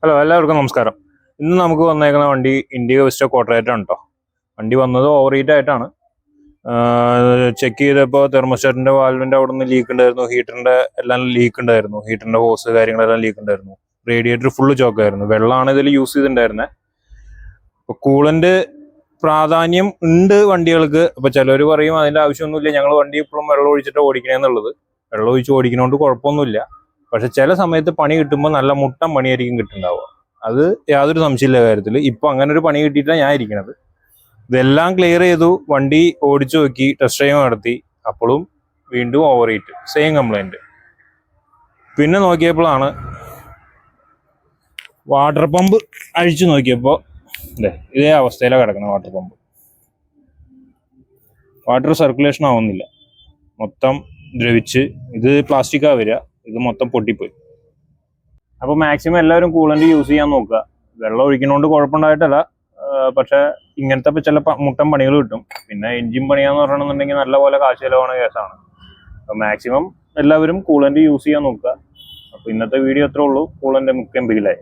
Hello, എല്ലാവർക്കും നമസ്കാരം. ഇന്ന് നമുക്ക് വന്നേക്കുന്ന വണ്ടി ഇൻഡിഗോ വിസ്റ്റ ക്വാഡ്രേറ്റർ ആണ് കേട്ടോ. വണ്ടി വന്നത് ഓവർ ഹീറ്റ് ആയിട്ടാണ്. ചെക്ക് ചെയ്തപ്പോൾ തെർമോസ്റ്റാറ്റിന്റെ വാൽവിന്റെ അവിടെ നിന്ന് ലീക്ക് ഉണ്ടായിരുന്നു, ഹീറ്ററിന്റെ എല്ലാം ലീക്ക് ഉണ്ടായിരുന്നു, ഹീറ്ററിന്റെ ഹോസ് കാര്യങ്ങളെല്ലാം ലീക്ക് ഉണ്ടായിരുന്നു. റേഡിയേറ്റർ ഫുള്ള് ചോക്കായിരുന്നു. വെള്ളമാണ് ഇതിൽ യൂസ് ചെയ്തിട്ടുണ്ടായിരുന്നത്. അപ്പൊ കൂളന്റ് പ്രാധാന്യം ഉണ്ട് വണ്ടികൾക്ക്. അപ്പൊ ചിലർ പറയും അതിന്റെ ആവശ്യമൊന്നുമില്ല, ഞങ്ങൾ വണ്ടി ഇപ്പോഴും വെള്ളം ഒഴിച്ചിട്ട് ഓടിക്കണേന്നുള്ളത്. വെള്ളം ഒഴിച്ച് ഓടിക്കുന്നതുകൊണ്ട് കുഴപ്പമൊന്നുമില്ല. പക്ഷെ ചില സമയത്ത് പണി കിട്ടുമ്പോൾ നല്ല മുട്ടൻ പണിയായിരിക്കും കിട്ടുന്നുണ്ടാവുക. അത് യാതൊരു സംശയമില്ല കാര്യത്തിൽ. ഇപ്പൊ അങ്ങനെ ഒരു പണി കിട്ടിയിട്ടാണ് ഞാൻ ഇരിക്കുന്നത്. ഇതെല്ലാം ക്ലിയർ ചെയ്തു, വണ്ടി ഓടിച്ചു നോക്കി, ടെസ്റ്റ് ഡ്രൈവ് നടത്തി. അപ്പോഴും വീണ്ടും ഓവർ ഹീറ്റ്, സെയിം കംപ്ലൈന്റ്. പിന്നെ നോക്കിയപ്പോഴാണ് വാട്ടർ പമ്പ് അഴിച്ചു നോക്കിയപ്പോൾ ഇതേ അവസ്ഥയിലാണ് കിടക്കുന്നത്. വാട്ടർ പമ്പ് വാട്ടർ സർക്കുലേഷൻ ആവുന്നില്ല, മൊത്തം ദ്രവിച്ച്. ഇത് പ്ലാസ്റ്റിക്കാ വരിക, ഇത് മൊത്തം പൊട്ടിപ്പോയി. അപ്പോൾ മാക്സിമം എല്ലാവരും കൂളന്റ് യൂസ് ചെയ്യാൻ നോക്കുക. വെള്ളം ഒഴിക്കുന്നതുകൊണ്ട് കുഴപ്പമുണ്ടായിട്ടല്ല, പക്ഷെ ഇങ്ങനത്തെ ചില മുട്ടൻ പണികൾ കിട്ടും. പിന്നെ എഞ്ചിൻ പണിയാന്ന് പറയണമെന്നുണ്ടെങ്കിൽ നല്ല പോലെ കാശ് ചിലവാണ് കേസാണ്. അപ്പോൾ മാക്സിമം എല്ലാവരും കൂളന്റ് യൂസ് ചെയ്യാൻ നോക്കുക. അപ്പോൾ ഇന്നത്തെ വീഡിയോ അത്രേ ഉള്ളൂ. കൂളന്റ് മുഖ്യം ബില്ലായി.